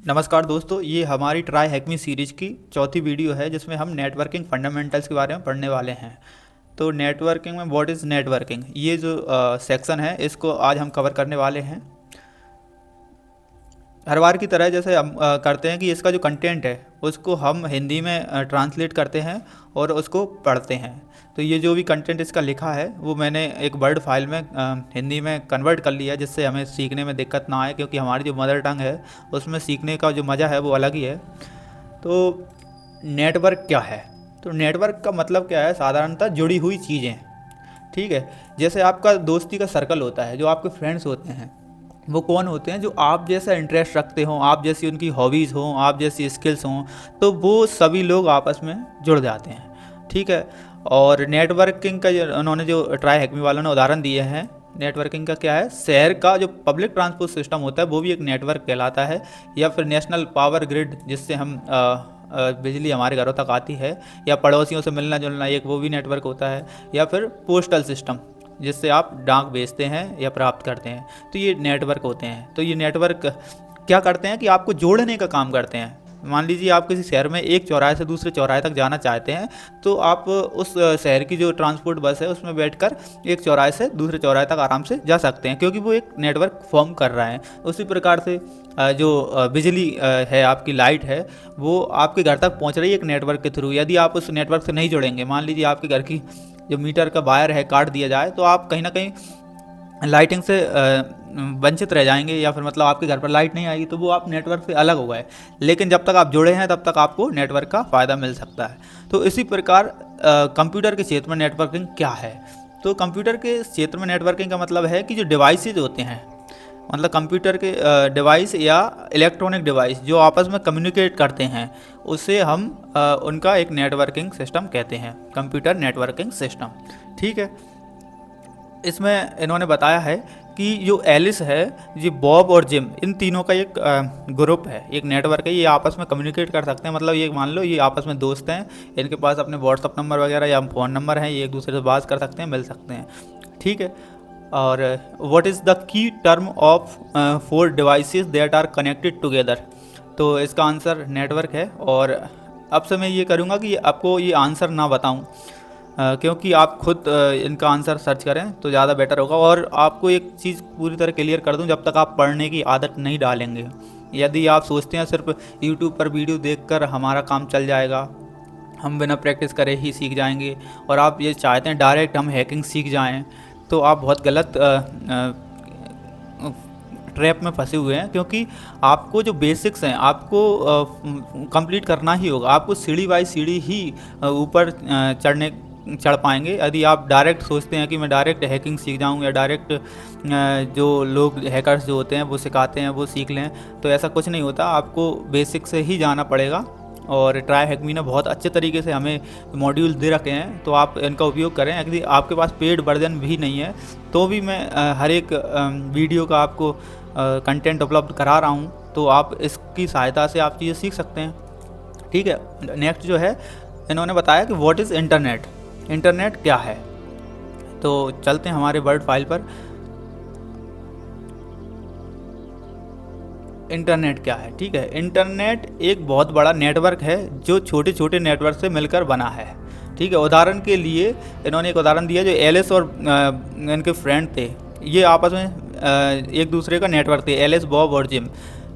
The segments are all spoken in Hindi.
नमस्कार दोस्तों, ये हमारी ट्राई हैक मी सीरीज़ की चौथी वीडियो है जिसमें हम नेटवर्किंग फंडामेंटल्स के बारे में पढ़ने वाले हैं। तो नेटवर्किंग में व्हाट इज़ नेटवर्किंग, ये जो सेक्शन है इसको आज हम कवर करने वाले हैं। हर बार की तरह जैसे हम करते हैं कि इसका जो कंटेंट है उसको हम हिंदी में ट्रांसलेट करते हैं और उसको पढ़ते हैं। तो ये जो भी कंटेंट इसका लिखा है वो मैंने एक वर्ड फाइल में हिंदी में कन्वर्ट कर लिया, जिससे हमें सीखने में दिक्कत ना आए, क्योंकि हमारी जो मदर टंग है उसमें सीखने का जो मज़ा है वो अलग ही है। तो नेटवर्क क्या है? तो नेटवर्क का मतलब क्या है? साधारणतः जुड़ी हुई चीज़ें। ठीक है, जैसे आपका दोस्ती का सर्कल होता है, जो आपके फ्रेंड्स होते हैं वो कौन होते हैं? जो आप जैसा इंटरेस्ट रखते हों, आप जैसी उनकी हॉबीज़ हों, आप जैसी स्किल्स हों, तो वो सभी लोग आपस में जुड़ जाते हैं। ठीक है। और नेटवर्किंग का जो उन्होंने जो ट्राई हैकमी वालों ने उदाहरण दिए हैं, नेटवर्किंग का क्या है? शहर का जो पब्लिक ट्रांसपोर्ट सिस्टम होता है वो भी एक नेटवर्क कहलाता है, या फिर नेशनल पावर ग्रिड जिससे हम बिजली हमारे घरों तक आती है, या पड़ोसियों से मिलना जुलना, एक वो भी नेटवर्क होता है, या फिर पोस्टल सिस्टम जिससे आप डाक भेजते हैं या प्राप्त करते हैं। तो ये नेटवर्क होते हैं। तो ये नेटवर्क क्या करते हैं कि आपको जोड़ने का काम करते हैं। मान लीजिए आप किसी शहर में एक चौराहे से दूसरे चौराहे तक जाना चाहते हैं, तो आप उस शहर की जो ट्रांसपोर्ट बस है उसमें बैठकर एक चौराहे से दूसरे चौराहे तक आराम से जा सकते हैं, क्योंकि वो एक नेटवर्क फॉर्म कर रहा है। उसी प्रकार से जो बिजली है, आपकी लाइट है, वो आपके घर तक पहुंच रही है एक नेटवर्क के थ्रू। यदि आप उस नेटवर्क से नहीं जुड़ेंगे, मान लीजिए आपके घर की जो मीटर का वायर है काट दिया जाए, तो आप कहीं ना कहीं लाइटिंग से वंचित रह जाएंगे, या फिर मतलब आपके घर पर लाइट नहीं आएगी, तो वो आप नेटवर्क से अलग हो गए। लेकिन जब तक आप जुड़े हैं तब तक आपको नेटवर्क का फ़ायदा मिल सकता है। तो इसी प्रकार कंप्यूटर के क्षेत्र में नेटवर्किंग क्या है? तो कंप्यूटर के क्षेत्र में नेटवर्किंग का मतलब है कि जो डिवाइसेज होते हैं, मतलब कंप्यूटर के डिवाइस या इलेक्ट्रॉनिक डिवाइस जो आपस में कम्युनिकेट करते हैं, उसे हम उनका एक नेटवर्किंग सिस्टम कहते हैं, कंप्यूटर नेटवर्किंग सिस्टम। ठीक है। इसमें इन्होंने बताया है कि जो एलिस है, ये बॉब और जिम, इन तीनों का एक ग्रुप है, एक नेटवर्क है। ये आपस में कम्युनिकेट कर सकते हैं। मतलब ये मान लो ये आपस में दोस्त हैं, इनके पास अपने व्हाट्सअप नंबर वगैरह या फ़ोन नंबर हैं, ये एक दूसरे से बात कर सकते हैं, मिल सकते हैं। ठीक है। और what is the key term of 4 devices that are connected together? तो इसका आंसर नेटवर्क है। और अब से मैं ये करूँगा कि आपको ये आंसर ना बताऊँ, क्योंकि आप खुद इनका आंसर सर्च करें तो ज़्यादा बेटर होगा। और आपको एक चीज़ पूरी तरह क्लियर कर दूं, जब तक आप पढ़ने की आदत नहीं डालेंगे, यदि आप सोचते हैं सिर्फ यूट्यूब पर वीडियो देखकर हमारा काम चल जाएगा, हम बिना प्रैक्टिस करे ही सीख जाएंगे, और आप ये चाहते हैं डायरेक्ट हम हैकिंग सीख जाएं, तो आप बहुत गलत ट्रैप में फंसे हुए हैं। क्योंकि आपको जो बेसिक्स हैं आपको कंप्लीट करना ही होगा। आपको सीढ़ी बाई सीढ़ी ही ऊपर चढ़ पाएंगे। यदि आप डायरेक्ट सोचते हैं कि मैं डायरेक्ट हैकिंग सीख जाऊं, या डायरेक्ट जो लोग हैकर्स जो होते हैं वो सिखाते हैं वो सीख लें, तो ऐसा कुछ नहीं होता। आपको बेसिक से ही जाना पड़ेगा। और ट्राई हैकमी ने बहुत अच्छे तरीके से हमें मॉड्यूल दे रखे हैं, तो आप इनका उपयोग करें। यदि आपके पास पेड वर्जन भी नहीं है तो भी मैं हर एक वीडियो का आपको कंटेंट उपलब्ध करा रहा हूँ, तो आप इसकी सहायता से आप चीज़ें सीख सकते हैं। ठीक है। नेक्स्ट जो है, इन्होंने बताया कि व्हाट इज़ इंटरनेट, इंटरनेट क्या है। तो चलते हैं हमारे वर्ड फाइल पर। इंटरनेट क्या है? ठीक है, इंटरनेट एक बहुत बड़ा नेटवर्क है जो छोटे छोटे नेटवर्क से मिलकर बना है। ठीक है। उदाहरण के लिए इन्होंने एक उदाहरण दिया, जो एलिस और इनके फ्रेंड थे, ये आपस में एक दूसरे का नेटवर्क थे, एलिस, बॉब और जिम।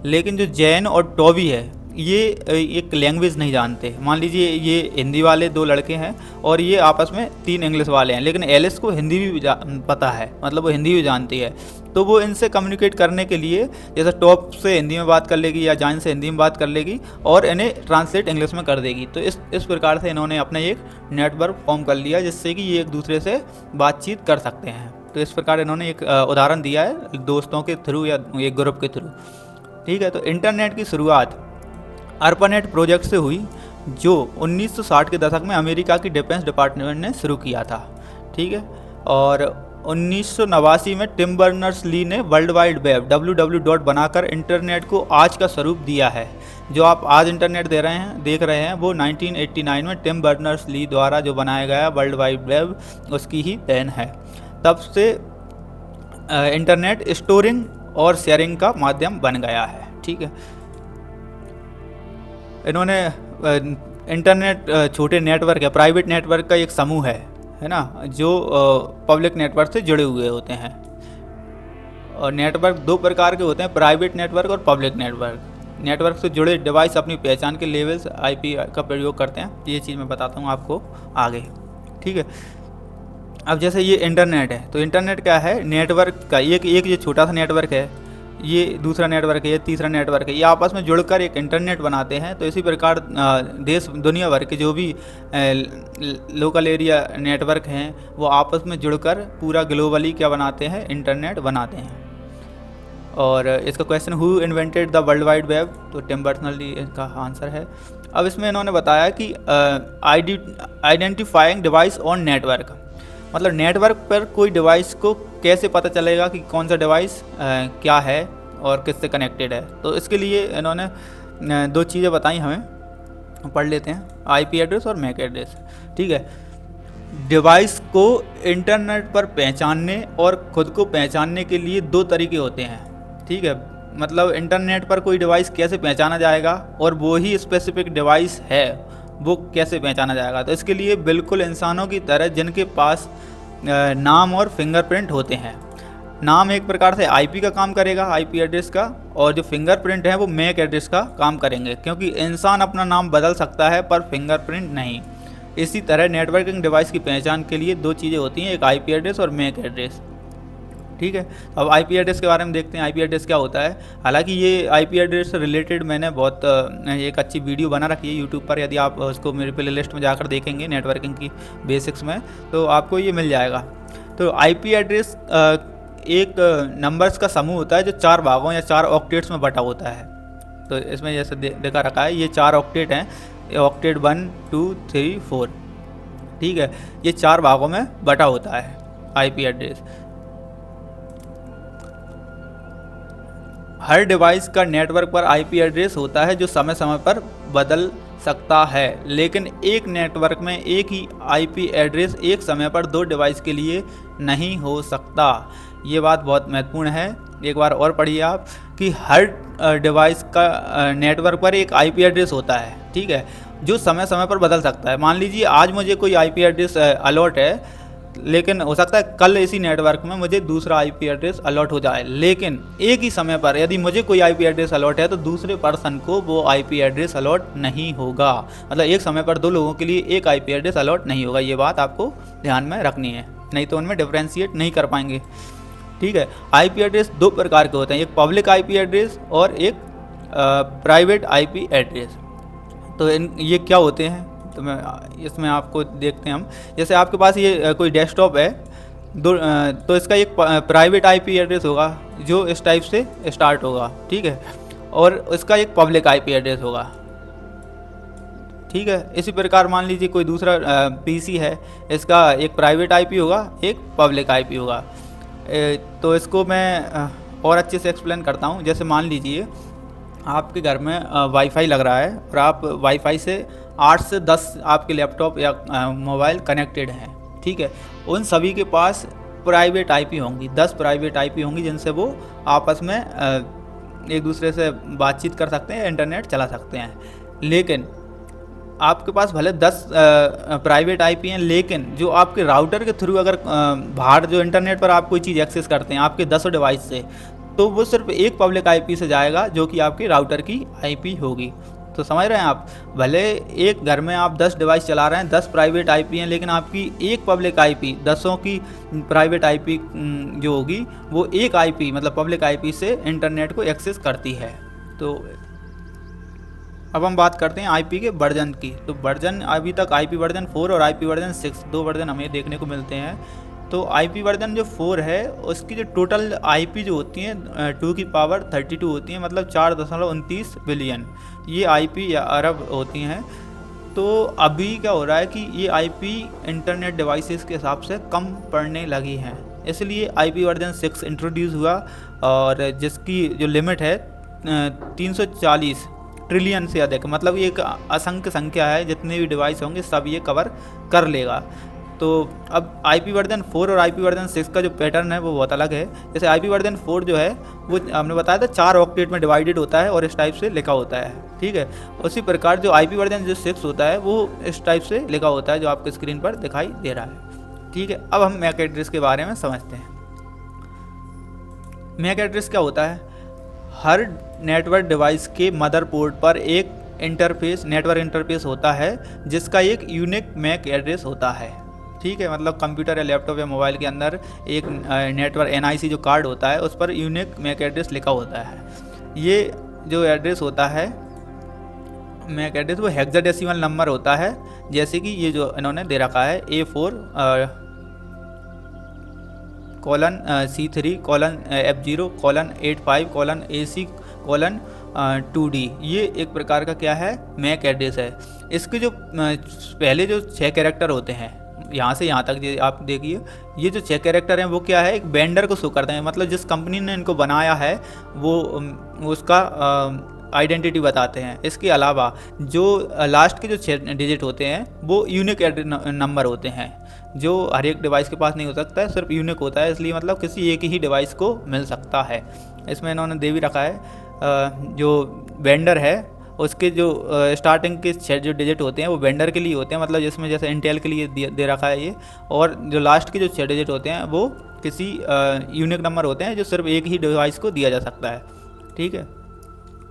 लेकिन जो जैन और टॉबी है, ये एक लैंग्वेज नहीं जानते। मान लीजिए ये हिंदी वाले 2 लड़के हैं और ये आपस में 3 इंग्लिश वाले हैं, लेकिन एलिस को हिंदी भी पता है, मतलब वो हिंदी भी जानती है। तो वो इनसे कम्युनिकेट करने के लिए जैसे टॉप से हिंदी में बात कर लेगी या जैन से हिंदी में बात कर लेगी, और इन्हें ट्रांसलेट इंग्लिश में कर देगी। तो इस प्रकार से इन्होंने अपना एक नेटवर्क फॉर्म कर लिया, जिससे कि ये एक दूसरे से बातचीत कर सकते हैं। तो इस प्रकार इन्होंने एक उदाहरण दिया है दोस्तों के थ्रू या एक ग्रुप के थ्रू। ठीक है। तो इंटरनेट की शुरुआत ARPANET प्रोजेक्ट से हुई, जो 1960 के दशक में अमेरिका की डिफेंस डिपार्टमेंट ने शुरू किया था। ठीक है। और 1989 में टिम बर्नर्स-ली ने वर्ल्ड वाइड वेब www बनाकर इंटरनेट को आज का स्वरूप दिया है। जो आप आज इंटरनेट देख रहे हैं वो 1989 में टिम बर्नर्स-ली द्वारा जो बनाया गया वर्ल्ड वाइड वेब, उसकी ही देन है। तब से इंटरनेट स्टोरिंग और शेयरिंग का माध्यम बन गया है। ठीक है। इन्होंने इंटरनेट छोटे नेटवर्क है, प्राइवेट नेटवर्क का एक समूह है ना, जो पब्लिक नेटवर्क से जुड़े हुए होते हैं। और नेटवर्क दो प्रकार के होते हैं, प्राइवेट नेटवर्क और पब्लिक नेटवर्क। नेटवर्क से जुड़े डिवाइस अपनी पहचान के लेवल्स आईपी का प्रयोग करते हैं। ये चीज़ मैं बताता हूँ आपको आगे, ठीक है। अब जैसे ये इंटरनेट है, तो इंटरनेट क्या है, नेटवर्क का एक ये छोटा सा नेटवर्क है, ये दूसरा नेटवर्क है, ये तीसरा नेटवर्क है, ये आपस में जुड़कर एक इंटरनेट बनाते हैं। तो इसी प्रकार देश दुनिया भर के जो भी लोकल एरिया नेटवर्क हैं वो आपस में जुड़कर पूरा ग्लोबली क्या बनाते हैं, इंटरनेट बनाते हैं। और इसका question who invented the world wide web, तो टिम बर्नर्स-ली इसका आंसर है। अब इसमें इन्होंने बताया कि आइडेंटिफाइंग डिवाइस ऑन नेटवर्क, मतलब नेटवर्क पर कोई डिवाइस को कैसे पता चलेगा कि कौन सा डिवाइस क्या है और किससे कनेक्टेड है। तो इसके लिए इन्होंने दो चीज़ें बताई हमें, पढ़ लेते हैं, आईपी एड्रेस और मैक एड्रेस, ठीक है। डिवाइस को इंटरनेट पर पहचानने और ख़ुद को पहचानने के लिए दो तरीके होते हैं, ठीक है। मतलब इंटरनेट पर कोई डिवाइस कैसे पहचाना जाएगा और वो ही स्पेसिफिक डिवाइस है वो कैसे पहचाना जाएगा। तो इसके लिए बिल्कुल इंसानों की तरह जिनके पास नाम और फिंगरप्रिंट होते हैं। नाम एक प्रकार से आईपी का काम करेगा, आईपी एड्रेस का, और जो फिंगरप्रिंट है वो मैक एड्रेस का काम करेंगे, क्योंकि इंसान अपना नाम बदल सकता है पर फिंगरप्रिंट नहीं। इसी तरह नेटवर्किंग डिवाइस की पहचान के लिए दो चीज़ें होती हैं, एक आईपी एड्रेस और मैक एड्रेस, ठीक है। अब आईपी एड्रेस के बारे में देखते हैं, आईपी एड्रेस क्या होता है। हालांकि ये आईपी एड्रेस से रिलेटेड मैंने बहुत एक अच्छी वीडियो बना रखी है यूट्यूब पर, यदि आप उसको मेरे प्ले लिस्ट में जाकर देखेंगे नेटवर्किंग की बेसिक्स में, तो आपको ये मिल जाएगा। तो आईपी एड्रेस एक नंबर्स का समूह होता है जो 4 भागों या 4 ऑक्टेट्स में बटा होता है। तो इसमें जैसे देखा रखा है, ये 4 ऑक्टेट हैं, ऑक्टेट 1 2 3 4, ठीक है। ये 4 भागों में बटा होता है आईपी एड्रेस। हर डिवाइस का नेटवर्क पर आईपी एड्रेस होता है जो समय समय पर बदल सकता है, लेकिन एक नेटवर्क में एक ही आईपी एड्रेस एक समय पर 2 डिवाइस के लिए नहीं हो सकता। ये बात बहुत महत्वपूर्ण है, एक बार और पढ़िए आप, कि हर डिवाइस का नेटवर्क पर एक आईपी एड्रेस होता है, ठीक है, जो समय समय पर बदल सकता है। मान लीजिए आज मुझे कोई आईपी एड्रेस अलॉट है, लेकिन हो सकता है कल इसी नेटवर्क में मुझे दूसरा आईपी एड्रेस अलॉट हो जाए, लेकिन एक ही समय पर यदि मुझे कोई आईपी एड्रेस अलॉट है तो दूसरे पर्सन को वो आईपी एड्रेस अलॉट नहीं होगा। मतलब एक समय पर 2 लोगों के लिए एक आईपी एड्रेस अलॉट नहीं होगा। ये बात आपको ध्यान में रखनी है, नहीं तो उनमें डिफ्रेंशिएट नहीं कर पाएंगे, ठीक है। आईपी एड्रेस 2 प्रकार के होते हैं, एक पब्लिक आईपी एड्रेस और एक प्राइवेट आईपी एड्रेस। तो ये क्या होते हैं, तो मैं इसमें आपको देखते हैं हम। जैसे आपके पास ये कोई डेस्कटॉप है, तो इसका एक प्राइवेट आईपी एड्रेस होगा जो इस टाइप से स्टार्ट होगा, ठीक है, और इसका एक पब्लिक आईपी एड्रेस होगा, ठीक है। इसी प्रकार मान लीजिए कोई दूसरा पीसी है, इसका एक प्राइवेट आईपी होगा, एक पब्लिक आईपी होगा। तो इसको मैं और अच्छे से एक्सप्लेन करता हूँ। जैसे मान लीजिए आपके घर में वाईफाई लग रहा है और आप वाईफाई से 8 से 10 आपके लैपटॉप या मोबाइल कनेक्टेड हैं, ठीक है। उन सभी के पास प्राइवेट आईपी होंगी, 10 प्राइवेट आईपी होंगी जिनसे वो आपस में एक दूसरे से बातचीत कर सकते हैं, इंटरनेट चला सकते हैं। लेकिन आपके पास भले 10 प्राइवेट आईपी हैं, लेकिन जो आपके राउटर के थ्रू अगर बाहर जो इंटरनेट पर आप कोई चीज़ एक्सेस करते हैं आपके 10 डिवाइस से, तो वो सिर्फ एक पब्लिक आईपी से जाएगा जो कि आपकी राउटर की आईपी होगी। तो समझ रहे हैं आप, भले एक घर में आप 10 डिवाइस चला रहे हैं, 10 प्राइवेट आईपी हैं, लेकिन आपकी एक पब्लिक आईपी, 10 की प्राइवेट आईपी जो होगी वो एक आईपी मतलब पब्लिक आईपी से इंटरनेट को एक्सेस करती है। तो अब हम बात करते हैं आईपी के वर्जन की। तो वर्जन अभी तक आईपी वर्जन 4 और आईपी वर्जन 6 2 वर्जन हमें देखने को मिलते हैं। तो आईपी वर्जन जो 4 है उसकी जो टोटल आईपी जो होती हैं 2 की पावर 32 होती हैं, मतलब 4.29 बिलियन ये आईपी या अरब होती हैं। तो अभी क्या हो रहा है कि ये आईपी इंटरनेट डिवाइसेस के हिसाब से कम पड़ने लगी हैं, इसलिए आईपी वर्जन 6 इंट्रोड्यूस हुआ, और जिसकी जो लिमिट है 340 ट्रिलियन से अधिक, मतलब ये एक असंख्य संख्या है, जितने भी डिवाइस होंगे सब ये कवर कर लेगा। तो अब IP वर्जन 4 और IP वर्जन 6 का जो पैटर्न है वो बहुत अलग है। जैसे IP वर्जन 4 जो है वो हमने बताया था 4 ऑक्टेट में डिवाइडेड होता है और इस टाइप से लिखा होता है, ठीक है। उसी प्रकार जो IP वर्जन जो 6 होता है वो इस टाइप से लिखा होता है जो आपके स्क्रीन पर दिखाई दे रहा है, ठीक है। अब हम मैक एड्रेस के बारे में समझते हैं। मैक एड्रेस क्या होता है? हर नेटवर्क डिवाइस के मदरबोर्ड पर एक नेटवर्क इंटरफेस होता है जिसका एक यूनिक मैक एड्रेस होता है, ठीक है। मतलब कंप्यूटर या लैपटॉप या मोबाइल के अंदर एक नेटवर्क NIC जो कार्ड होता है उस पर यूनिक मैक एड्रेस लिखा होता है। ये जो एड्रेस होता है मैक एड्रेस वो हेक्साडेसिमल नंबर होता है, जैसे कि ये जो इन्होंने दे रखा है A4:C3:F0:85:AC:2D, ये एक प्रकार का क्या है मैक एड्रेस है। इसके जो पहले जो 6 कैरेक्टर होते हैं यहाँ से यहाँ तक, ये आप देखिए ये जो 6 कैरेक्टर हैं वो क्या है, एक वेंडर को शो करते हैं, मतलब जिस कंपनी ने इनको बनाया है वो उसका आइडेंटिटी बताते हैं। इसके अलावा जो लास्ट के जो 6 डिजिट होते हैं वो यूनिक नंबर होते हैं जो हर एक डिवाइस के पास नहीं हो सकता है, सिर्फ यूनिक होता है, इसलिए मतलब किसी एक ही डिवाइस को मिल सकता है। इसमें इन्होंने दे भी रखा है जो वेंडर है उसके जो स्टार्टिंग के 6 जो डिजिट होते हैं वो वेंडर के लिए होते हैं, मतलब जिसमें जैसे इंटेल के लिए दे रखा है ये, और जो लास्ट के जो 6 डिजिट होते हैं वो किसी यूनिक नंबर होते हैं जो सिर्फ एक ही डिवाइस को दिया जा सकता है, ठीक है।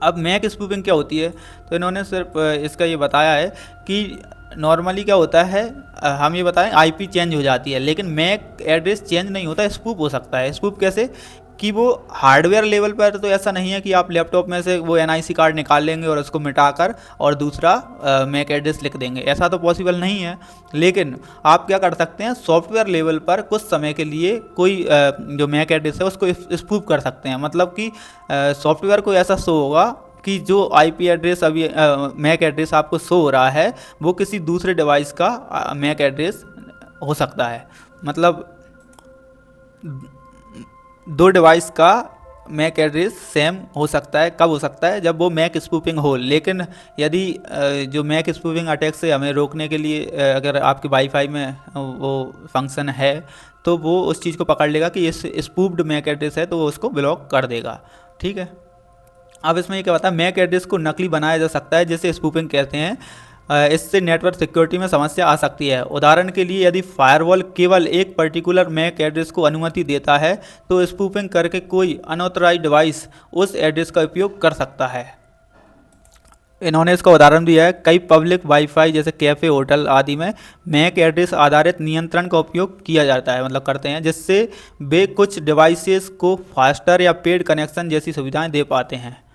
अब मैक स्पूफिंग क्या होती है, तो इन्होंने सिर्फ इसका ये बताया है कि नॉर्मली क्या होता है, हम ये बताएं IP चेंज हो जाती है, लेकिन मैक एड्रेस चेंज नहीं होता, स्पूफ हो सकता है। स्पूफ कैसे कि वो हार्डवेयर लेवल पर तो ऐसा नहीं है कि आप लैपटॉप में से वो NIC कार्ड निकाल लेंगे और उसको मिटाकर और दूसरा मैक एड्रेस लिख देंगे, ऐसा तो पॉसिबल नहीं है। लेकिन आप क्या कर सकते हैं, सॉफ्टवेयर लेवल पर कुछ समय के लिए कोई जो मैक एड्रेस है उसको स्पूफ कर सकते हैं, मतलब कि सॉफ्टवेयर को ऐसा शो होगा कि जो IP एड्रेस अभी मैक एड्रेस आपको शो हो रहा है वो किसी दूसरे डिवाइस का मैक एड्रेस हो सकता है। मतलब 2 डिवाइस का मैक एड्रेस सेम हो सकता है। कब हो सकता है? जब वो मैक स्पूफिंग हो। लेकिन यदि जो मैक स्पूफिंग अटैक से हमें रोकने के लिए अगर आपके वाईफाई में वो फंक्शन है तो वो उस चीज़ को पकड़ लेगा कि इस स्पूफ्ड मैक एड्रेस है तो वो उसको ब्लॉक कर देगा, ठीक है। अब इसमें ये क्या होता है, मैक एड्रेस को नकली बनाया जा सकता है जिसे स्पूफिंग कहते हैं। इससे नेटवर्क सिक्योरिटी में समस्या आ सकती है। उदाहरण के लिए यदि फायरवॉल केवल एक पर्टिकुलर मैक एड्रेस को अनुमति देता है तो स्पूफिंग करके कोई अनऑथराइज्ड डिवाइस उस एड्रेस का उपयोग कर सकता है। इन्होंने इसका उदाहरण दिया है, कई पब्लिक वाईफाई जैसे कैफ़े, होटल आदि में मैक एड्रेस आधारित नियंत्रण का उपयोग किया जाता है, मतलब करते हैं, जिससे वे कुछ डिवाइसेस को फास्टर या पेड कनेक्शन जैसी सुविधाएं दे पाते हैं।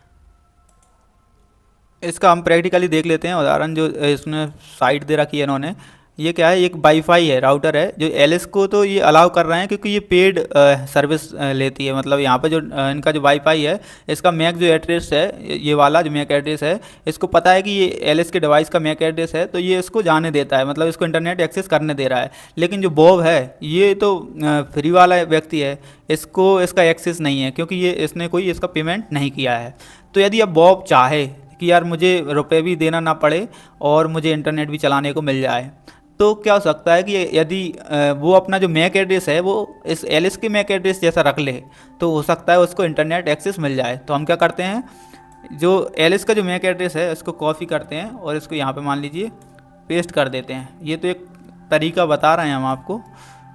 इसका हम प्रैक्टिकली देख लेते हैं उदाहरण। जो इसमें साइट दे रखी है इन्होंने, ये क्या है, एक वाईफाई है, राउटर है, जो एलिस को तो ये अलाउ कर रहे हैं क्योंकि ये पेड सर्विस लेती है। मतलब यहाँ पे जो इनका जो वाईफाई है इसका मैक जो एड्रेस है, ये वाला जो मैक एड्रेस है, इसको पता है कि ये एलिस के डिवाइस का मैक एड्रेस है तो ये इसको जाने देता है, मतलब इसको इंटरनेट एक्सेस करने दे रहा है। लेकिन जो बॉब है ये तो फ्री वाला व्यक्ति है, इसको इसका एक्सेस नहीं है क्योंकि ये इसने कोई इसका पेमेंट नहीं किया है। तो यदि अब बॉब चाहे कि यार मुझे रुपए भी देना ना पड़े और मुझे इंटरनेट भी चलाने को मिल जाए, तो क्या हो सकता है कि यदि वो अपना जो मैक एड्रेस है वो इस एलिस के मैक एड्रेस जैसा रख ले तो हो सकता है उसको इंटरनेट एक्सेस मिल जाए। तो हम क्या करते हैं, जो एलिस का जो मैक एड्रेस है इसको कॉपी करते हैं और इसको यहाँ पे मान लीजिए पेस्ट कर देते हैं। ये तो एक तरीका बता रहे हैं हम आपको,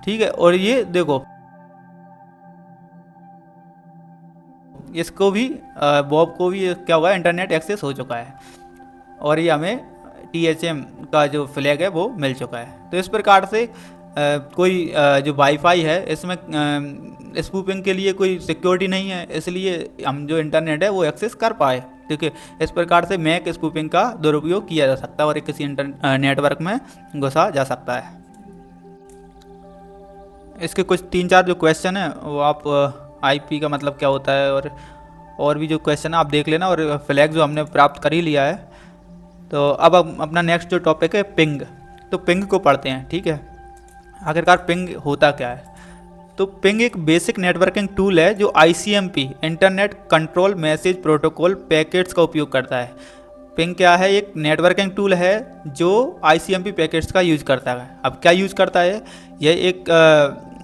ठीक है। और ये देखो इसको भी बॉब को भी क्या हुआ, इंटरनेट एक्सेस हो चुका है और ये हमें THM का जो फ्लैग है वो मिल चुका है। तो इस प्रकार से कोई जो वाईफाई है इसमें स्पूफिंग के लिए कोई सिक्योरिटी नहीं है, इसलिए हम जो इंटरनेट है वो एक्सेस कर पाए। ठीक है, इस प्रकार से मैक स्पूफिंग का दुरुपयोग किया जा सकता है और किसी नेटवर्क में घुसा जा सकता है। इसके कुछ 3-4 जो क्वेश्चन है वो आप IP का मतलब क्या होता है और भी जो क्वेश्चन है आप देख लेना, और फ्लैग जो हमने प्राप्त कर ही लिया है। तो अब अपना नेक्स्ट जो टॉपिक है पिंग, तो पिंग को पढ़ते हैं। ठीक है, आखिरकार पिंग होता क्या है। तो पिंग एक बेसिक नेटवर्किंग टूल है जो ICMP internet control message protocol packets का उपयोग करता है। पिंग क्या है? एक नेटवर्किंग टूल है जो ICMP पैकेट्स का यूज़ करता है। अब क्या यूज़ करता है?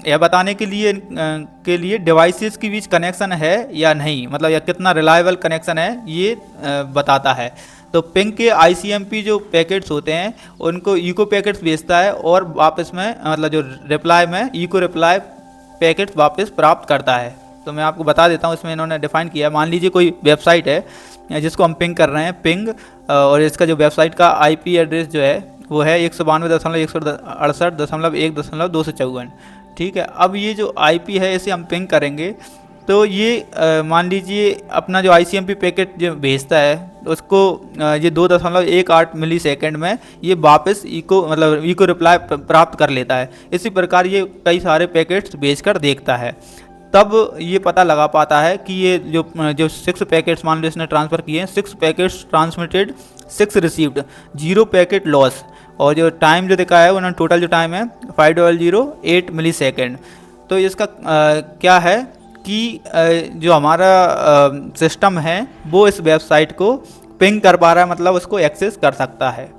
यह बताने के लिए डिवाइसेस के बीच कनेक्शन है या नहीं, मतलब यह कितना रिलायबल कनेक्शन है ये बताता है। तो पिंग के ICMP जो पैकेट्स होते हैं उनको इको पैकेट्स भेजता है और वापस में मतलब जो रिप्लाई में इको रिप्लाई पैकेट्स वापस प्राप्त करता है। तो मैं आपको बता देता हूँ, इसमें इन्होंने डिफाइन किया है। मान लीजिए कोई वेबसाइट है जिसको हम पिंग कर रहे हैं, पिंग, और इसका जो वेबसाइट का IP एड्रेस जो है वो है 192.168.1.1.254। ठीक है। अब ये जो IP है इसे हम पिंग करेंगे तो ये मान लीजिए अपना जो ICMP पैकेट जो भेजता है उसको ये 2.18 मिलीसेकंड में ये वापस इको रिप्लाई प्राप्त कर लेता है। इसी प्रकार ये कई सारे पैकेट्स भेजकर देखता है, तब ये पता लगा पाता है कि ये जो 6 पैकेट्स मान लो इसने ट्रांसफ़र किए हैं, 6 packets transmitted, 6 received, 0 packet loss, और जो टाइम जो दिखा है उन्होंने टोटल जो टाइम है 5008 मिलीसेकंड। तो इसका क्या है कि जो हमारा सिस्टम है वो इस वेबसाइट को पिंग कर पा रहा है, मतलब उसको एक्सेस कर सकता है।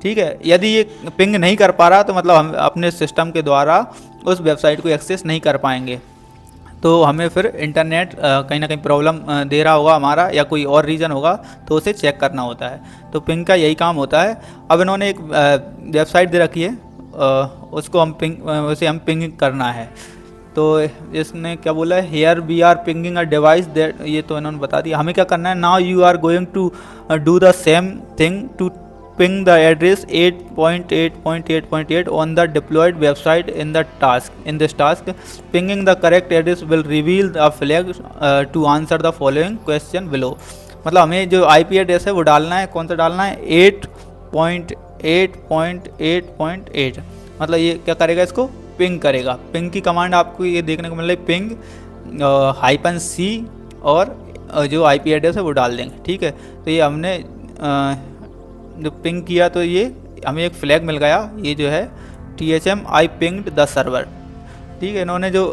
ठीक है। यदि ये पिंग नहीं कर पा रहा तो मतलब हम अपने सिस्टम के द्वारा उस वेबसाइट को एक्सेस नहीं कर पाएंगे, तो हमें फिर इंटरनेट कहीं ना कहीं प्रॉब्लम दे रहा होगा हमारा, या कोई और रीज़न होगा, तो उसे चेक करना होता है। तो पिंग का यही काम होता है। अब इन्होंने एक वेबसाइट दे रखी है, उसे हम पिंग करना है। तो इसने क्या बोला है, here we are pinging a device that, ये तो इन्होंने बता दिया। हमें क्या करना है, now you are going to do the same thing to ping the address 8.8.8.8 on the deployed website in this task. Pinging the correct address will reveal the flag to answer the following question below. मतलब हमें जो IP एड्रेस है वो डालना है, कौन सा डालना है, 8.8.8.8। मतलब ये क्या करेगा, इसको पिंग करेगा। पिंग की कमांड आपको ये देखने को मिल रही है, पिंग -C और जो IP एड्रेस है वो डाल देंगे। ठीक है। तो ये हमने जो पिंग किया तो ये हमें एक फ्लैग मिल गया, ये जो है THM I pinged the server. ठीक है। इन्होंने जो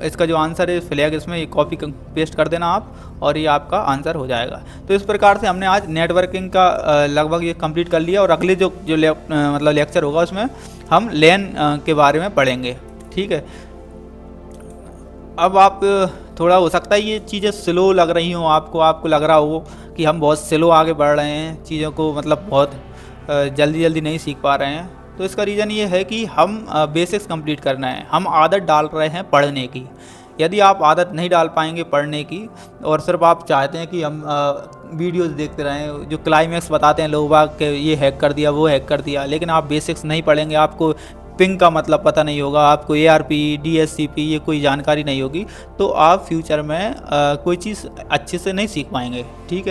इसका जो आंसर है फ्लैग, इसमें ये कॉपी पेस्ट कर देना आप, और ये आपका आंसर हो जाएगा। तो इस प्रकार से हमने आज नेटवर्किंग का लगभग ये कंप्लीट कर लिया, और अगले जो मतलब लेक्चर होगा उसमें हम LAN के बारे में पढ़ेंगे। ठीक है। अब आप थोड़ा हो सकता है ये चीज़ें स्लो लग रही हों आपको लग रहा हो कि हम बहुत स्लो आगे बढ़ रहे हैं, चीज़ों को मतलब बहुत जल्दी नहीं सीख पा रहे हैं। तो इसका रीज़न ये है कि हम बेसिक्स कंप्लीट करना है, हम आदत डाल रहे हैं पढ़ने की। यदि आप आदत नहीं डाल पाएंगे पढ़ने की, और सिर्फ आप चाहते हैं कि हम वीडियोस देखते रहें जो क्लाइमैक्स बताते हैं लोग बाग के, ये हैक कर दिया वो हैक कर दिया, लेकिन आप बेसिक्स नहीं पढ़ेंगे, आपको पिंग का मतलब पता नहीं होगा, आपको ARP DHCP ये कोई जानकारी नहीं होगी, तो आप फ्यूचर में कोई चीज़ अच्छे से नहीं सीख पाएंगे। ठीक है।